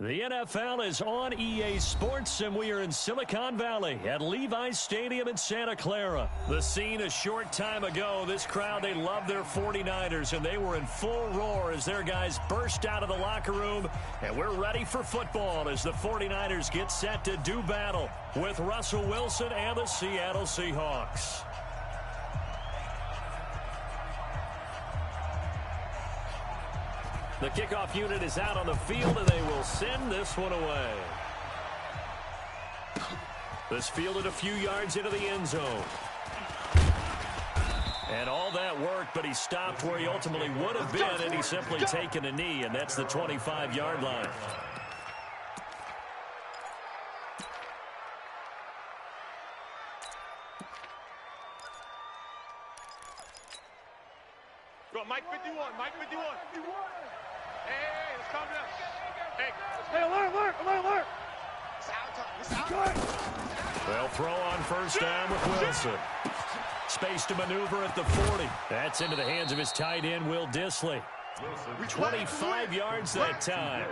The NFL is on EA Sports, and we are in Silicon Valley at Levi's Stadium in Santa Clara. The scene a short time ago, this crowd, they love their 49ers, and they were in full roar as their guys burst out of the locker room. And we're ready for football as the 49ers get set to do battle with Russell Wilson and the Seattle Seahawks. The kickoff unit is out on the field, and they will send this one away. This fielded a few yards into the end zone. And all that worked, but he stopped where he ultimately would have been, and he's simply taken a knee, and that's the 25-yard line. Go, Mike 51, Mike 51. Hey, let's calm down. Hey, alert. It's out time. They'll throw on first down with Wilson. Space to maneuver at the 40. That's into the hands of his tight end, Will Dissly. 25 yards that time.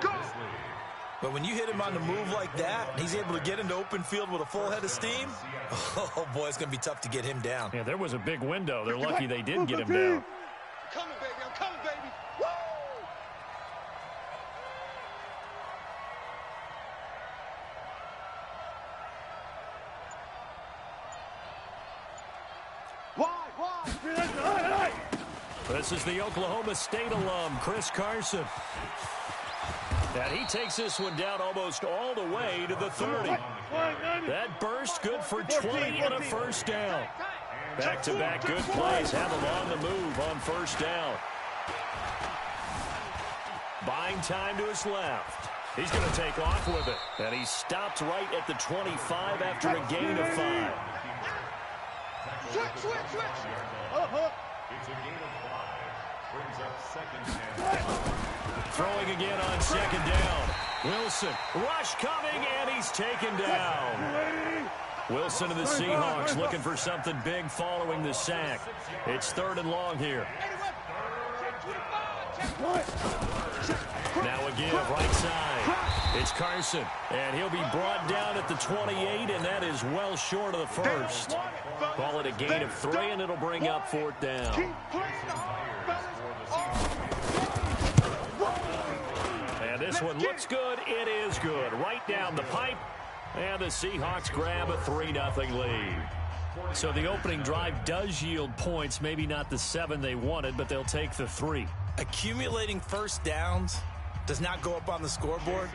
But when you hit him on the move like that, and he's able to get into open field with a full head of steam, oh, boy, it's going to be tough to get him down. Yeah, there was a big window. They're lucky they did get him down. I'm coming, baby. Woo! Why? This is the Oklahoma State alum, Chris Carson. And he takes this one down almost all the way to the 30. That burst good for 20 and a first down. Back-to-back good plays have him on the move on first down. Buying time to his left. He's going to take off with it. And he stopped right at the 25 after a gain of 5. Switch. It's a gain of 5. Brings up second and Throwing again on second down. Wilson, rush coming, and he's taken down. Wilson and the Seahawks looking for something big following the sack. It's 3rd and long here. Now a give, right side. It's Carson, and he'll be brought down at the 28, and that is well short of the first. Call it a gain of 3, and it'll bring up 4th down. And this one looks good. It is good. Right down the pipe. And the Seahawks grab a 3-0 lead. So the opening drive does yield points. Maybe not the 7 they wanted, but they'll take the 3. Accumulating first downs does not go up on the scoreboard,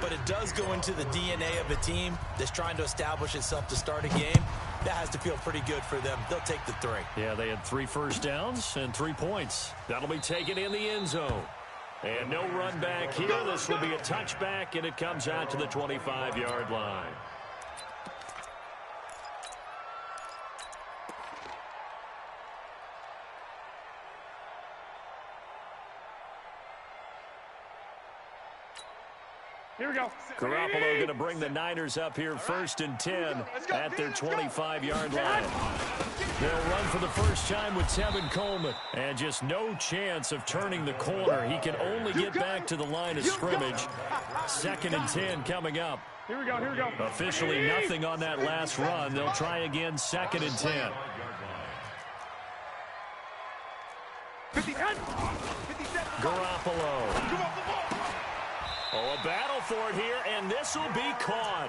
but it does go into the DNA of a team that's trying to establish itself to start a game. That has to feel pretty good for them. They'll take the 3. Yeah, they had 3 first downs and 3 points. That'll be taken in the end zone. And no run back here. This will be a touchback, and it comes out to the 25-yard line. Here we go. Garoppolo going to bring the Niners up here 1st and 10 at their 25-yard line. They'll run for the first time with Tevin Coleman. And just no chance of turning the corner. He can only get back to the line of scrimmage. 2nd and 10 coming up. Here we go. Officially nothing on that last run. They'll try again 2nd and 10. 57. Garoppolo. Oh, a battle for it here, and this will be caught.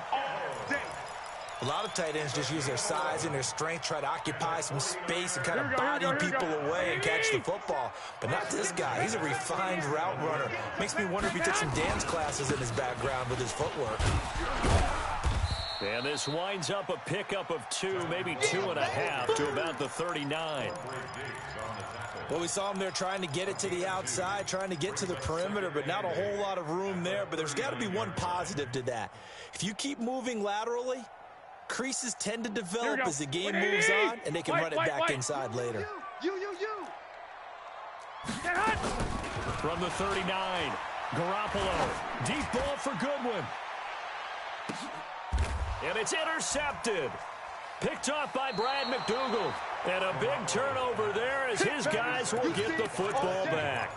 A lot of tight ends just use their size and their strength, try to occupy some space and kind of body people away and catch the football. But not this guy. He's a refined route runner. Makes me wonder if he took some dance classes in his background with his footwork. And this winds up a pickup of 2, maybe 2.5 to about the 39. Well, we saw him there trying to get it to the outside, trying to get to the perimeter, but not a whole lot of room there. But there's got to be one positive to that. If you keep moving laterally, creases tend to develop as the game moves on, and they can run it back inside later. From the 39, Garoppolo. Deep ball for Goodwin. And it's intercepted. Picked off by Brad McDougal. And a big turnover there as his guys will get the football back.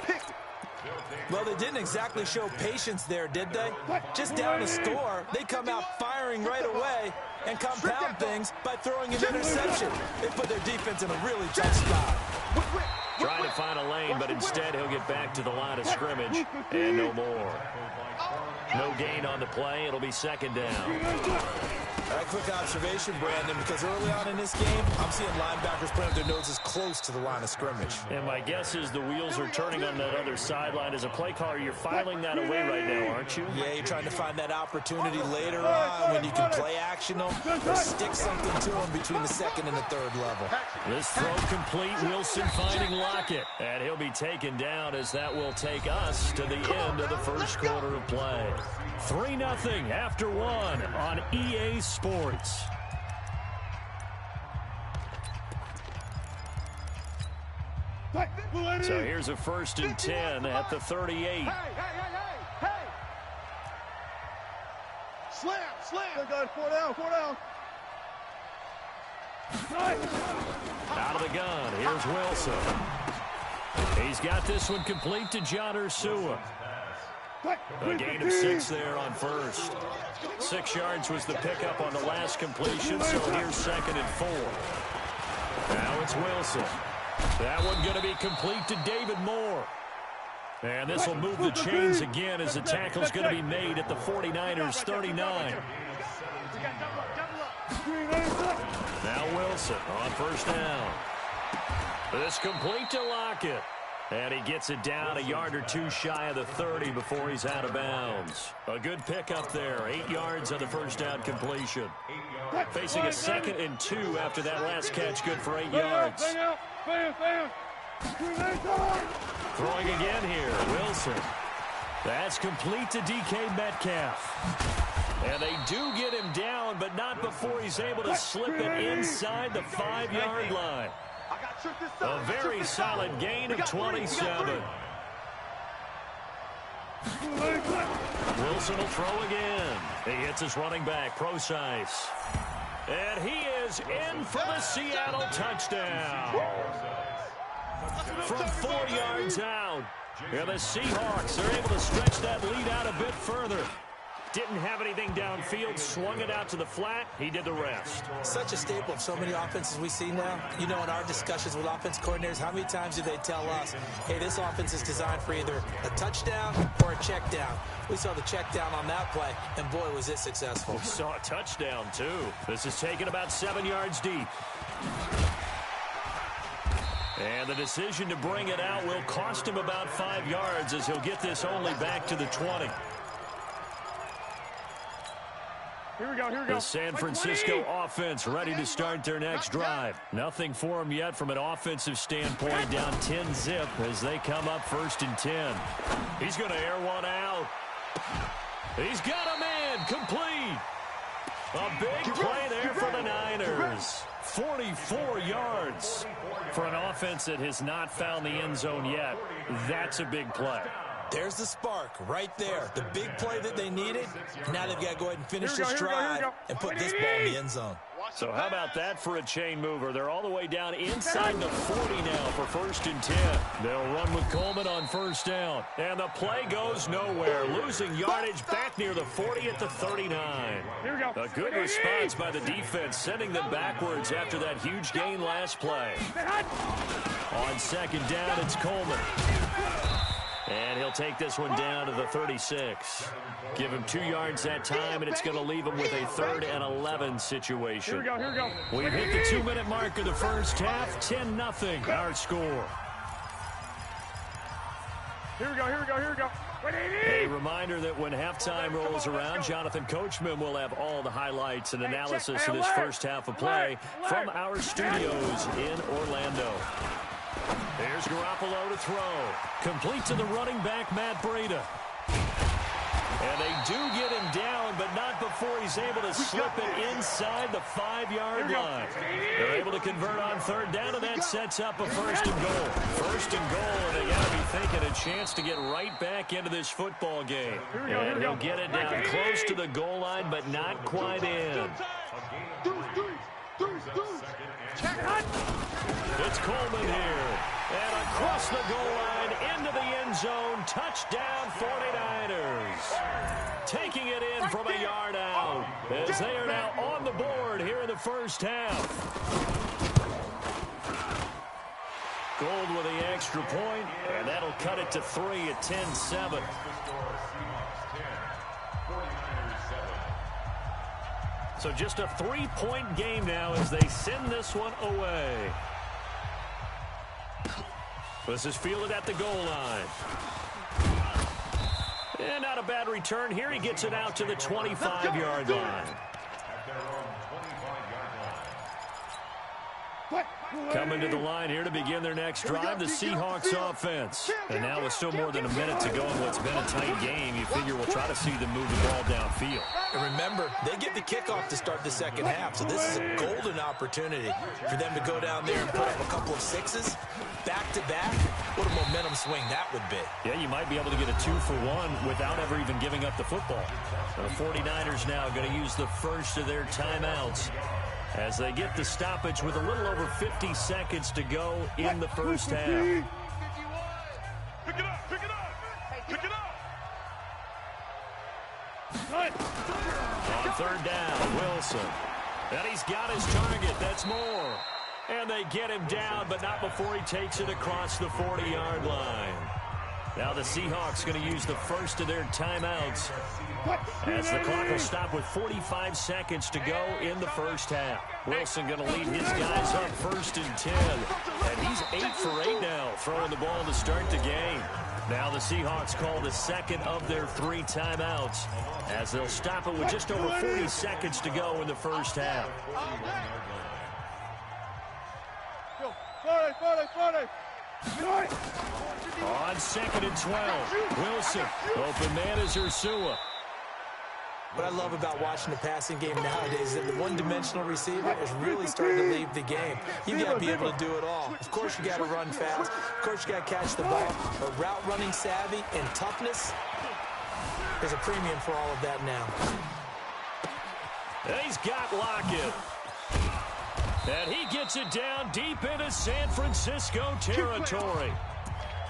Well, they didn't exactly show patience there, did they? Just down a score, they come out firing right away and compound things by throwing an interception. They put their defense in a really tough spot. Trying to find a lane, but instead he'll get back to the line of scrimmage and no more. No gain on the play. It'll be second down. All right, quick observation, Brandon, because early on in this game, I'm seeing linebackers putting their noses close to the line of scrimmage. And my guess is the wheels are turning on that other sideline. As a play caller, you're filing that away right now, aren't you? Yeah, you're trying to find that opportunity later on when you can play action them or stick something to them between the second and the third level. This throw complete. Wilson finding Lockett. And he'll be taken down as that will take us to the end of the first quarter of play. 3-0 after 1 on EA Sports. So here's a 1st and 10 at the 38. Hey! Slam! Guys, 4 down. Out of the gun, here's Wilson. He's got this one complete to John Ursua. A gain of 6 there on first. 6 yards was the pickup on the last completion, so here's 2nd and 4. Now it's Wilson. That one going to be complete to David Moore. And this will move the chains again as the tackle's going to be made at the 49ers 39. Now Wilson on 1st down. This complete to Lockett. And he gets it down a yard or 2 shy of the 30 before he's out of bounds. A good pickup there. 8 yards on the 1st down completion. Facing a 2nd and 2 after that last catch, good for 8 yards. Throwing again here, Wilson. That's complete to DK Metcalf. And they do get him down, but not before he's able to slip it inside the 5-yard line. A very solid gain of 27. Wilson will throw again. He hits his running back, Procise. And he is in for the Seattle touchdown. From 4 yards out. And the Seahawks are able to stretch that lead out a bit further. Didn't have anything downfield, swung it out to the flat. He did the rest. Such a staple of so many offenses we see now. You know, in our discussions with offense coordinators, how many times do they tell us, hey, this offense is designed for either a touchdown or a check down? We saw the check down on that play, and boy, was it successful. We saw a touchdown, too. This is taken about 7 yards deep. And the decision to bring it out will cost him about 5 yards as he'll get this only back to the 20. Here we go. The San Francisco offense ready to start their next drive. Nothing for them yet from an offensive standpoint, down 10-0 as they come up 1st and 10. He's going to air one out. He's got a man complete. A big play there for the Niners. 44 yards for an offense that has not found the end zone yet. That's a big play. There's the spark right there. The big play that they needed. Now they've got to go ahead and finish this drive and put this ball in the end zone. So how about that for a chain mover? They're all the way down inside the 40 now for 1st and 10. They'll run with Coleman on 1st down. And the play goes nowhere. Losing yardage back near the 40 at the 39. A good response by the defense, sending them backwards after that huge gain last play. On 2nd down, it's Coleman. And he'll take this one down to the 36. Give him 2 yards that time, and it's going to leave him with a 3rd and 11 situation. Here we go. We've hit the 2-minute mark of the first half. 10-0 our score. Here we go. A reminder that when halftime rolls around, Jonathan Coachman will have all the highlights and analysis of this first half of play from our studios in Orlando. Here's Garoppolo to throw. Complete to the running back, Matt Breida. And they do get him down, but not before he's able to slip it inside the 5-yard line. They're able to convert on 3rd down, and that sets up a 1st and goal. 1st and goal, and they got to be thinking a chance to get right back into this football game. And he'll get it down close to the goal line, but not quite in. It's Coleman here. And across the goal line into the end zone. Touchdown 49ers. Taking it in from a yard out as they are now on the board here in the first half. Gold with the extra point, and that'll cut it to 3 at 10-7. So just a 3-point game now as they send this one away. This is fielded at the goal line. And not a bad return here. He gets it out to the 25-yard line. Coming to the line here to begin their next drive, the Seahawks offense. And now with still more than a minute to go in what's been a tight game, you figure we'll try to see them move the ball downfield. And remember, they get the kickoff to start the second half, so this is a golden opportunity for them to go down there and put up a couple of sixes back-to-back. What a momentum swing that would be. Yeah, you might be able to get a 2-for-1 without ever even giving up the football. So the 49ers now going to use the first of their timeouts as they get the stoppage with a little over 50 seconds to go in the first half. Pick it up, pick it up, pick it up. On third down, Wilson. And he's got his target. That's more. And they get him down, but not before he takes it across the 40-yard line. Now the Seahawks going to use the first of their timeouts as the clock will stop with 45 seconds to go in the first half. Wilson going to lead his guys up 1st and 10. And he's 8 for 8 now, throwing the ball to start the game. Now the Seahawks call the second of their 3 timeouts as they'll stop it with just over 40 seconds to go in the first half. 40. On 2nd and 12, Wilson. Open man is Ursua. What I love about watching the passing game nowadays is that the one-dimensional receiver is really starting to leave the game. You've got to be able to do it all. Of course, you got to run fast. Of course, you got to catch the ball. But route running savvy and toughness, there's a premium for all of that now. And he's got Lockett. And he gets it down deep into San Francisco territory.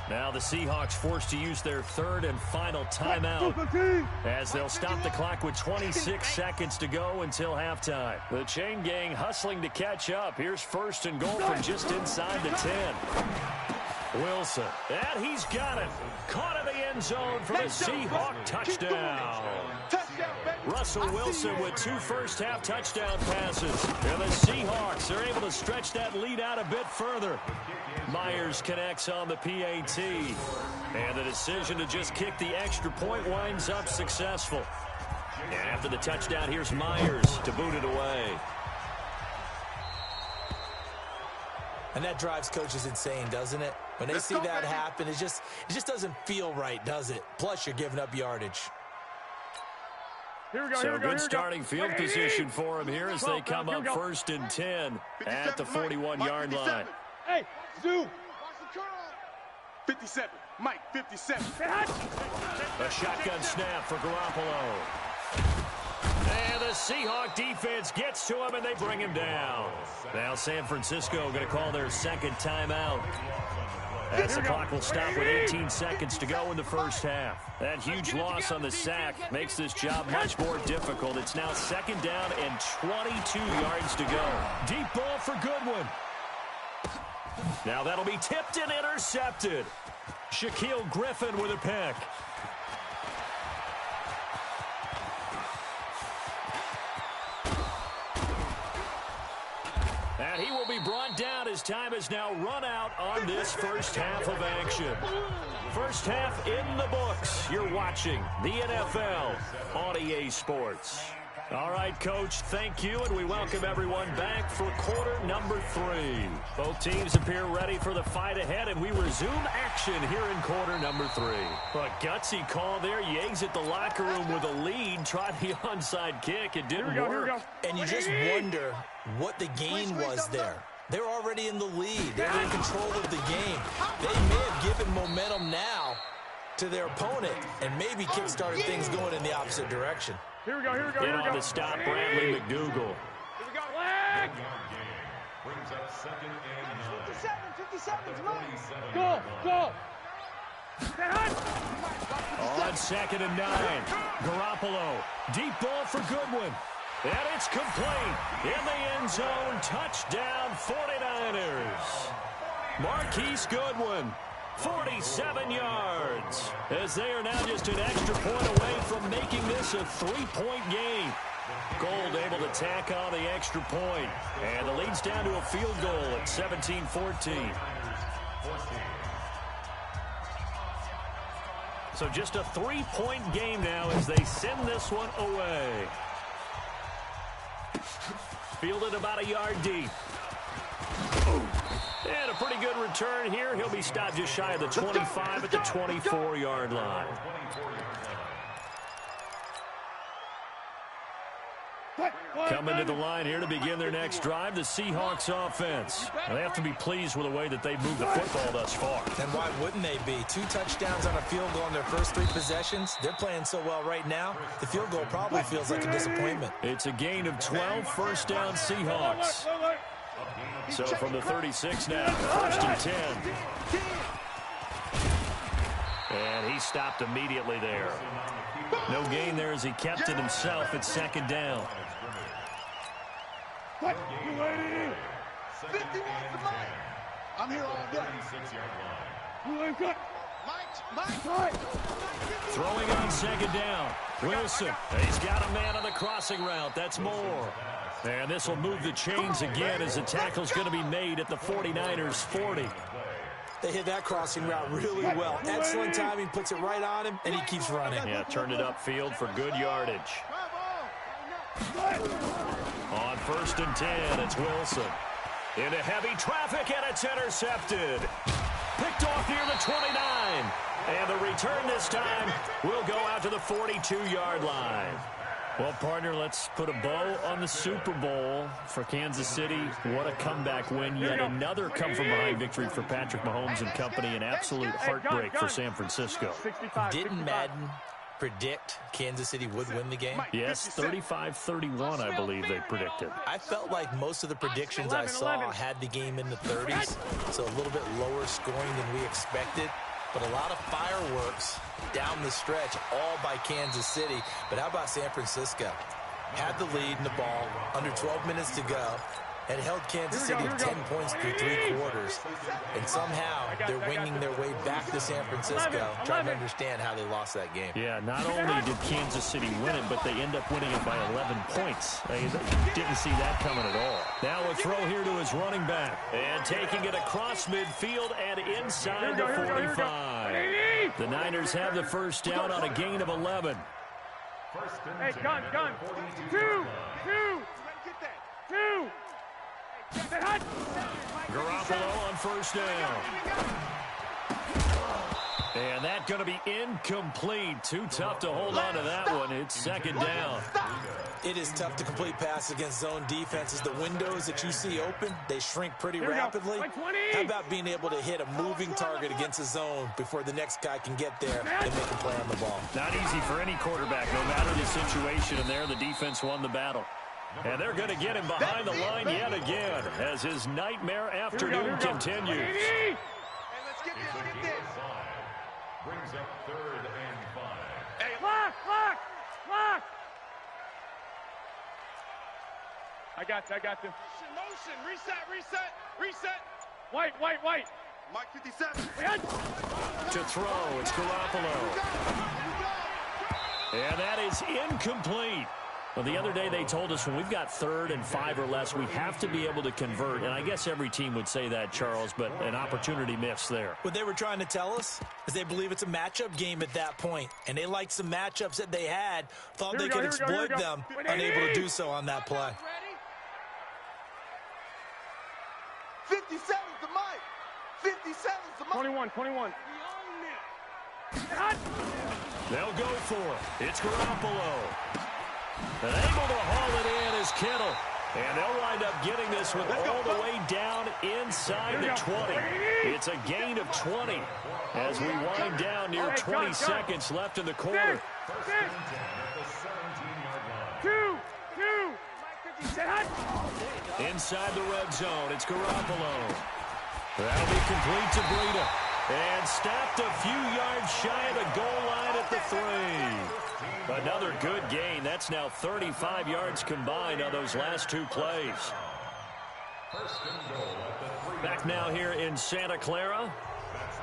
Now the Seahawks forced to use their 3rd and final timeout as they'll stop the clock with 26 seconds to go until halftime. The chain gang hustling to catch up. Here's 1st and goal from just inside the 10. Wilson, and he's got it. Caught in the end zone for the Seahawk touchdown. Russell Wilson with 2 first-half touchdown passes. And the Seahawks are able to stretch that lead out a bit further. Myers connects on the PAT. And the decision to just kick the extra point winds up successful. And after the touchdown, here's Myers to boot it away. And that drives coaches insane, doesn't it? When they see that happen, it just doesn't feel right, does it? Plus, you're giving up yardage. Here we go, So good starting field position for him here as they come up 1st and 10 at the 41-yard line. Hey, Zoo. 57, Mike, 57. A shotgun snap for Garoppolo. And the Seahawk defense gets to him, and they bring him down. Now San Francisco going to call their 2nd timeout as the clock will stop with 18 seconds to go in the first half. That huge loss on the sack makes this job much more difficult. It's now 2nd down and 22 yards to go. Deep ball for Goodwin. Now that'll be tipped and intercepted. Shaquille Griffin with a pick. And he will be brought down as time has now run out on this first half of action. First half in the books. You're watching the NFL on EA Sports. All right, Coach, thank you, and we welcome everyone back for quarter number 3. Both teams appear ready for the fight ahead, and we resume action here in quarter number 3. A gutsy call there. You exit the locker room with a lead, tried the onside kick. It didn't work. And you just wonder what the gain was there. They're already in the lead. They're in control of the game. They may have given momentum now to their opponent and maybe kick-started things going in the opposite direction. Here we go. In on to stop Bradley McDougal. Here we go. Flag. Brings up 2nd and 9. 57, 57, Go. On 2nd and 9, Garoppolo, deep ball for Goodwin. And it's complete. In the end zone, touchdown 49ers. Marquise Goodwin, 47 yards. As they are now just an extra point away from making this a 3-point game. Gold able to tack on the extra point. And the lead's down to a field goal at 17-14. So just a 3-point game now as they send this one away. Fielded about a yard deep. And a pretty good return here. He'll be stopped just shy of the 25 at the 24-yard line. Coming to the line here to begin their next drive, the Seahawks offense. They have to be pleased with the way that they've moved the football thus far. And why wouldn't they be? 2 touchdowns on a field goal in their first 3 possessions. They're playing so well right now, the field goal probably feels like a disappointment. It's a gain of 12, first down Seahawks. So from the 36 now, 1st and 10. And he stopped immediately there. No gain there as he kept it himself at 2nd down. 50 yards to Mike. I'm here all day. Throwing on 2nd down. Wilson. He's got a man on the crossing route. That's Moore. And this will move the chains again as the tackle's going to be made at the 49ers 40. They hit that crossing route really well. Excellent timing, puts it right on him, and he keeps running. Yeah, turned it upfield for good yardage. On 1st and 10, it's Wilson. Into heavy traffic, and it's intercepted. Picked off near the 29. And the return this time will go out to the 42-yard line. Well, partner, let's put a bow on the Super Bowl for Kansas City. What a comeback win. Yet another come-from-behind victory for Patrick Mahomes and company. An absolute heartbreak for San Francisco. Didn't Madden predict Kansas City would win the game? Yes, 35-31, I believe they predicted. I felt like most of the predictions I saw had the game in the 30s, so a little bit lower scoring than we expected. But a lot of fireworks down the stretch, all by Kansas City. But how about San Francisco? Had the lead in the ball, under 12 minutes to go, and held Kansas City 10 points through 3 quarters. And somehow they're winging their way back to San Francisco, trying to understand how they lost that game. Yeah, not only did Kansas City win it, but they end up winning it by 11 points. They didn't see that coming at all. Now a throw here to his running back. And taking it across midfield and inside the 45. The Niners have the first down on a gain of 11. Hey, gun. 2. Garoppolo on 1st down. And that's going to be incomplete. Too tough to hold on to that one. It's 2nd down. It is tough to complete passes against zone defenses. The windows that you see open, they shrink pretty rapidly. How about being able to hit a moving target against a zone before the next guy can get there and make a play on the ball? Not easy for any quarterback, no matter the situation. And there, the defense won the battle. And they're going to get him behind the line yet again as his nightmare afternoon continues. Hey, let's get this. Brings up 3rd and 5. Hey, lock! I got you. Motion. Reset. White. Mike 57. To throw, it's Garoppolo. And that is incomplete. Well, the other day they told us when we've got 3rd and 5 or less, we have to be able to convert. And I guess every team would say that, Charles, but an opportunity missed there. What they were trying to tell us is they believe it's a matchup game at that point. And they liked some matchups that they had, thought they could exploit them, unable to do so on that play. 57's the mic. 57's the mic. 21. They'll go for it. It's Garoppolo. And able to haul it in is Kittle. And they'll wind up getting this one all the way down inside the 20. It's a gain of 20 as we wind down near 20 seconds left in the quarter. 2. Inside the red zone, it's Garoppolo. That'll be complete to Breida. And stopped a few yards shy of the goal line at the 3. Another good gain. That's now 35 yards combined on those last two plays. Back now here in Santa Clara.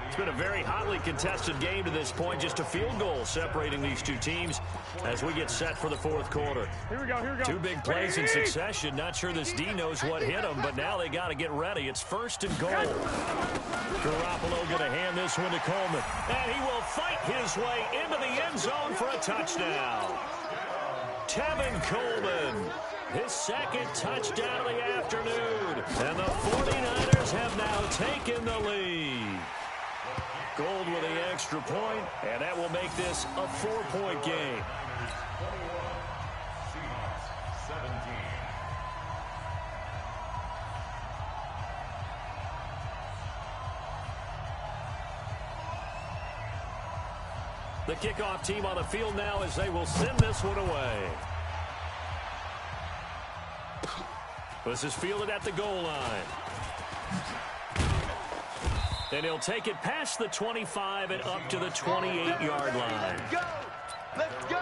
It's been a very hotly contested game to this point. Just a field goal separating these two teams as we get set for the fourth quarter. Here we go. Two big plays in succession. Not sure this D knows what hit him, but now they got to get ready. It's first and goal. Garoppolo going to hand this one to Coleman. And he will fight his way into the end zone for a touchdown. Tevin Coleman, his second touchdown of the afternoon. And the 49ers have now taken the lead. Gold with the extra point, and that will make this a 4-point game. The kickoff team on the field now as they will send this one away. This is fielded at the goal line. And he'll take it past the 25 and up to the 28-yard line. Let's go! Let's go!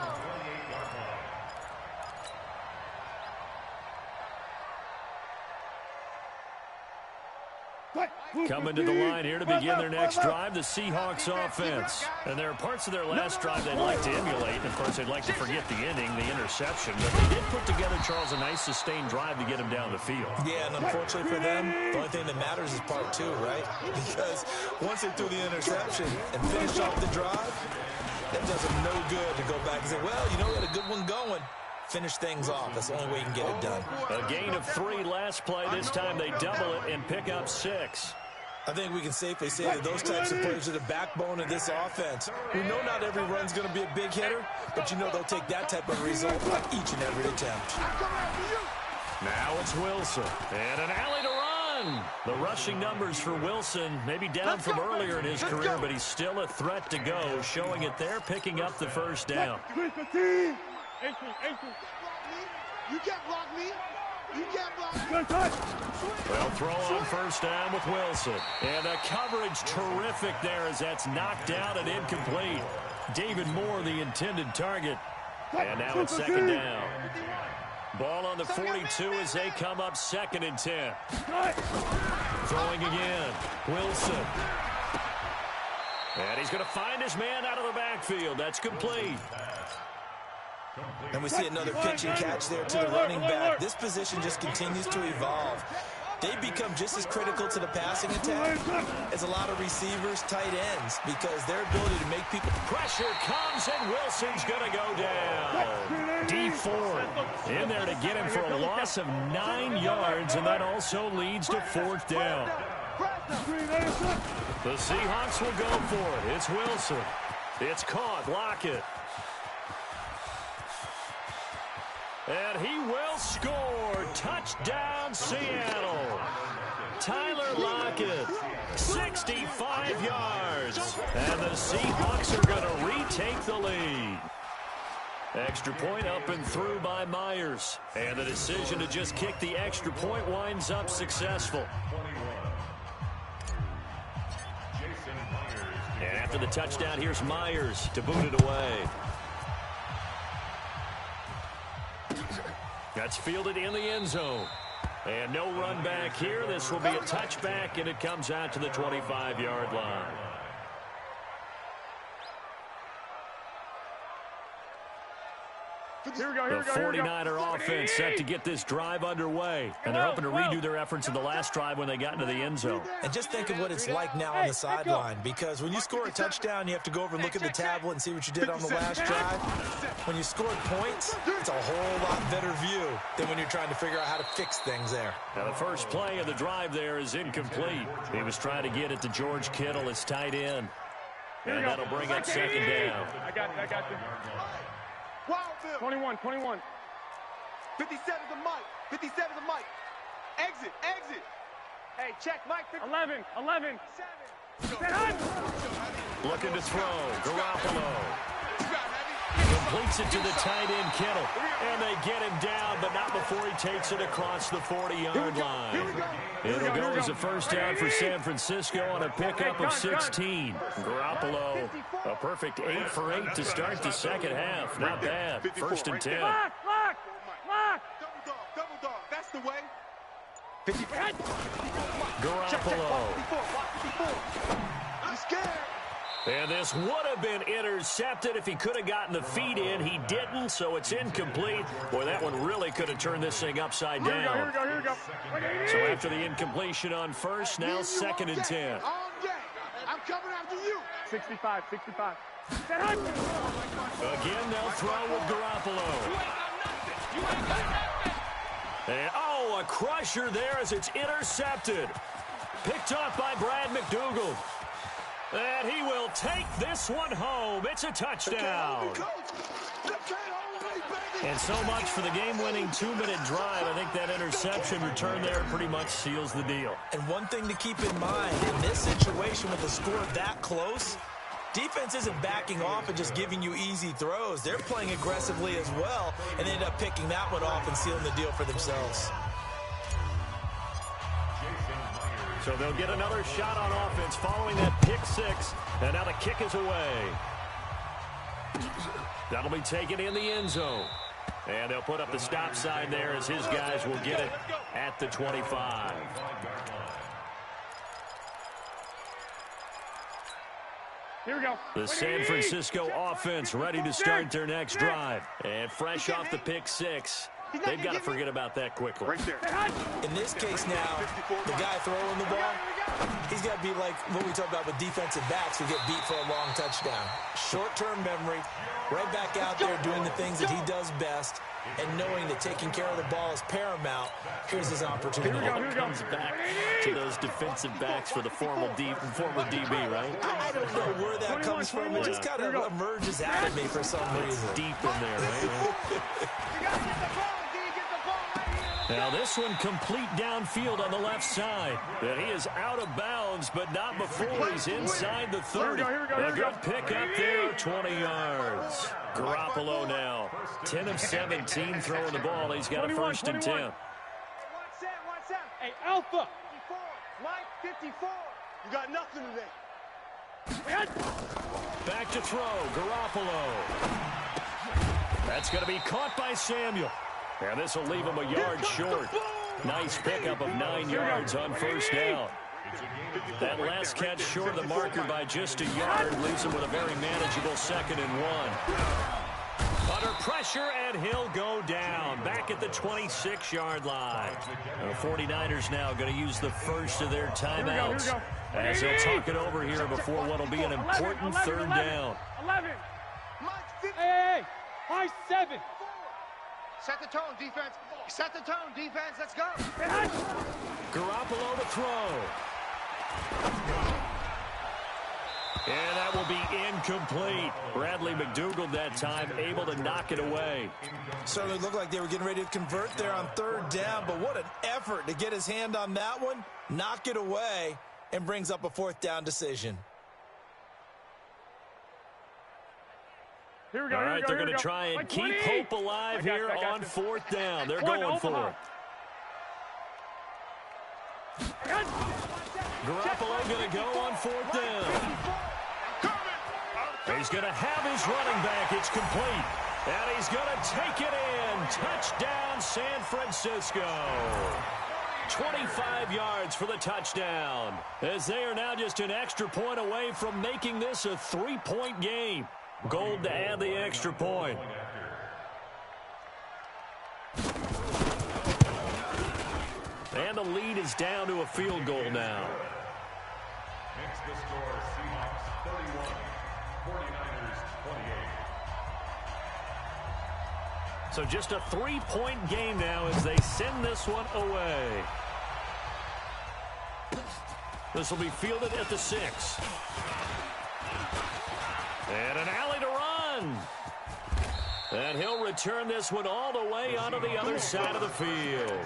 Coming to the line here to begin their next drive, the Seahawks offense. And there are parts of their last drive they'd like to emulate. And, of course, they'd like to forget the inning, the interception. But they did put together, Charles, a nice sustained drive to get him down the field. Yeah, and unfortunately for them, the only thing that matters is part two, right? Because once they threw the interception and finished off the drive, that does them no good to go back and say, well, you know, we had a good one going. Finish things off. That's the only way you can get it done. A gain of 3 last play. This time they double it and pick up 6. I think we can safely say that those types of plays are the backbone of this offense. We know not every run's going to be a big hitter, but you know they'll take that type of result on each and every attempt. Now it's Wilson. And an alley to run. The rushing numbers for Wilson, maybe down from earlier in his career, but he's still a threat to go, showing it there, picking up the first down. 18. You can't block me. You can't block me. Good touch. Well, throw on first down with Wilson. And the coverage terrific there as that's knocked out and incomplete. David Moore, the intended target. And now it's second down. Ball on the 42 as they come up 2nd and 10. Throwing again. Wilson. And he's going to find his man out of the backfield. That's complete. And we see another pitch and catch there to the running back. This position just continues to evolve. They become just as critical to the passing attack as a lot of receivers, tight ends, because their ability to make people... Pressure comes, and Wilson's going to go down. D Ford in there to get him for a loss of 9 yards, and that also leads to 4th down. The Seahawks will go for it. It's Wilson. It's caught. Lockett. And he will score. Touchdown, Seattle. Tyler Lockett, 65 yards. And the Seahawks are going to retake the lead. Extra point up and through by Myers. And the decision to just kick the extra point winds up successful. And after the touchdown, here's Myers to boot it away. That's fielded in the end zone. And no run back here. This will be a touchback, and it comes out to the 25-yard line. Here we go, The 49er offense set to get this drive underway. And they're hoping to redo their efforts in the last drive when they got into the end zone. And just think of what it's like now on the sideline, because when you score a touchdown, you have to go over and look at the tablet and see what you did on the last drive. When you scored points, it's a whole lot better view than when you're trying to figure out how to fix things there. Now, the first play of the drive there is incomplete. He was trying to get it to George Kittle, his tight end. And that'll bring up 2nd down. I got you. 21. 57 the mic. 57 the mic. Exit. Hey, check Mike. 11. 7. Looking to throw. Garoppolo. completes it to the tight end, Kittle. And they get him down, but not before he takes it across the 40-yard line. It'll go as a first down for San Francisco on a pickup of 16. Garoppolo, a perfect 8 for 8 to start the second half. Not bad. First and 10. Lock! Double dog. That's the way. Garoppolo. 54. I'm scared. And this would have been intercepted if he could have gotten the feet in. He didn't, so it's incomplete. Boy, that one really could have turned this thing upside down. Here we go. So after the incompletion on first, now second and 10. I'm coming after you. 65. Again, they'll throw with Garoppolo. And, a crusher there as it's intercepted. Picked off by Brad McDougald. And he will take this one home. It's a touchdown. And so much for the game-winning 2-minute drive. I think that interception return there pretty much seals the deal. And one thing to keep in mind, in this situation with the score that close, defense isn't backing off and just giving you easy throws. They're playing aggressively as well, and they end up picking that one off and sealing the deal for themselves. So they'll get another shot on offense following that pick six. And now the kick is away. That'll be taken in the end zone. And they'll put up the stop sign there as his guys will get it at the 25. Here we go. The San Francisco offense ready to start their next drive. And fresh off the pick six, they've got to forget about that quickly. Right there. In this case now, the guy throwing the ball, he's got to be like what we talk about with defensive backs who get beat for a long touchdown. Short-term memory, right back out there doing the things that he does best, and knowing that taking care of the ball is paramount. Here's his opportunity. Here we go. Comes back to those defensive backs for the former DB, right? I don't know where that comes from. It just kind of emerges out of me for some reason. Deep in there, right? Now this one complete downfield on the left side. And he is out of bounds, but not before he's inside the 30. A good pick up there, 20 yards. Garoppolo now, 10 of 17 throwing the ball. He's got a first and 10. Watch that. Hey, Alpha. 54. Mike, 54. You got nothing today. Back to throw, Garoppolo. That's going to be caught by Samuel. And this will leave him a yard short. Nice pickup of 9 yards on first down. That last catch short of the marker by just a yard leaves him with a very manageable second and 1. Under pressure, and he'll go down. Back at the 26-yard line. The 49ers now going to use the first of their timeouts as they'll talk it over here before what will be an important third down. 11. Hey. High 7. Set the tone, defense. Set the tone, defense. Let's go. Garoppolo to throw. And that will be incomplete. Bradley McDougald that time able to knock it away. Certainly looked like they were getting ready to convert there on third down, but what an effort to get his hand on that one, knock it away, and brings up a fourth down decision. Here we go. All right, they're going to try and keep hope alive here on fourth down. They're going for it. Garoppolo going to go on fourth down. He's going to have his running back. It's complete. And he's going to take it in. Touchdown, San Francisco. 25 yards for the touchdown. As they are now just an extra point away from making this a 3-point game. Gold to add the extra point. And the lead is down to a field goal now. Makes the score Seahawks 31, 49ers 28. So just a 3-point game now as they send this one away. This will be fielded at the 6. And an alley to run. And he'll return this one all the way onto the other side of the field.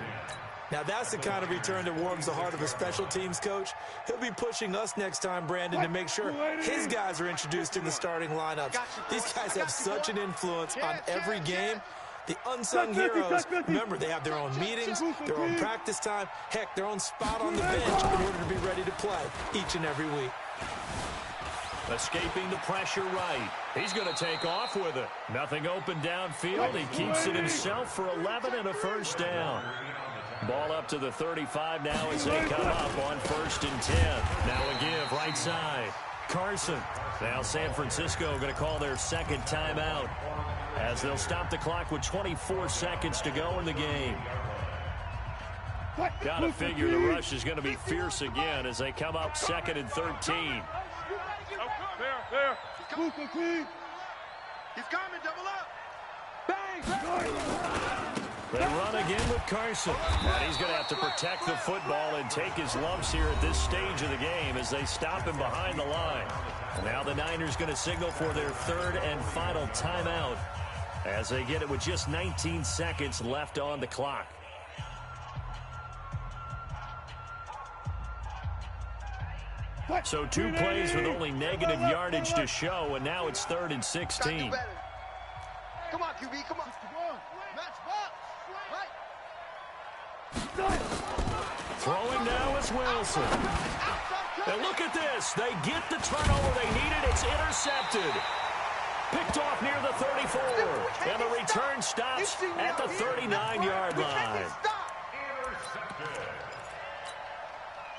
Now, that's the kind of return that warms the heart of a special teams coach. He'll be pushing us next time, Brandon, to make sure his guys are introduced in the starting lineups. These guys have such an influence on every game. The unsung heroes, remember, they have their own meetings, their own practice time, heck, their own spot on the bench in order to be ready to play each and every week. Escaping the pressure right. He's going to take off with it. Nothing open downfield. He keeps it himself for 11 and a first down. Ball up to the 35 now as they come up on 1st and 10. Now a give right side. Carson. Now San Francisco going to call their second timeout as they'll stop the clock with 24 seconds to go in the game. Got to figure the rush is going to be fierce again as they come up 2nd and 13. There. He's coming, double up. Bang! They run again with Carson. And he's going to have to protect the football and take his lumps here at this stage of the game as they stop him behind the line. And now the Niners going to signal for their 3rd and final timeout as they get it with just 19 seconds left on the clock. So 2 plays with only negative yardage to show, and now it's 3rd and 16. Come on, QB, come on. Match ball. Right. Throwing now is Wilson. And look at this. They get the turnover they needed. It's intercepted. Picked off near the 34. And the return stops at the 39-yard line.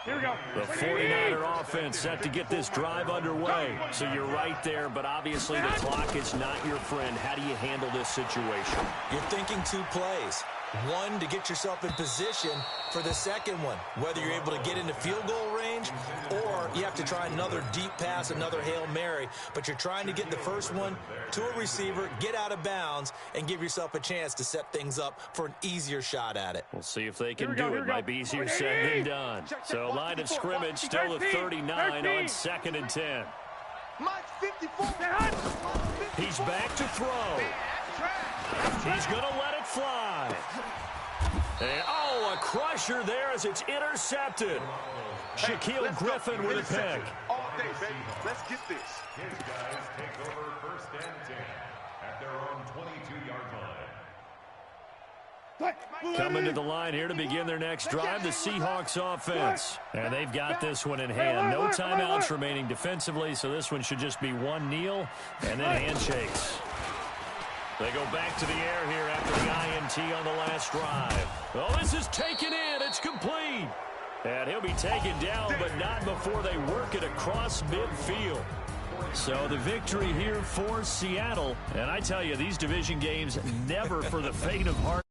Here we go. The 49er offense set to get this drive underway. So you're right there, but obviously the clock is not your friend. How do you handle this situation? You're thinking 2 plays. One, to get yourself in position for the second one, whether you're able to get into field goal range or you have to try another deep pass, another Hail Mary, but you're trying to get the first one to a receiver, get out of bounds, and give yourself a chance to set things up for an easier shot at it. We'll see if they can do it. Might be easier said than done. So line of scrimmage still at 39 on 2nd and 10. Mike's 54. He's back to throw. He's going to let it fly. And, a crusher there as it's intercepted. Shaquille Griffin with a pick. All day, baby. Let's get this. His guys take over 1st and 10 at their own 22-yard line. Coming to the line here to begin their next drive, the Seahawks offense. And they've got this one in hand. No timeouts remaining defensively, so this one should just be one kneel and then handshakes. They go back to the air here after the INT on the last drive. Oh, this is taken in. It's complete. And he'll be taken down, but not before they work it across midfield. So the victory here for Seattle. And I tell you, these division games never for the faint of heart.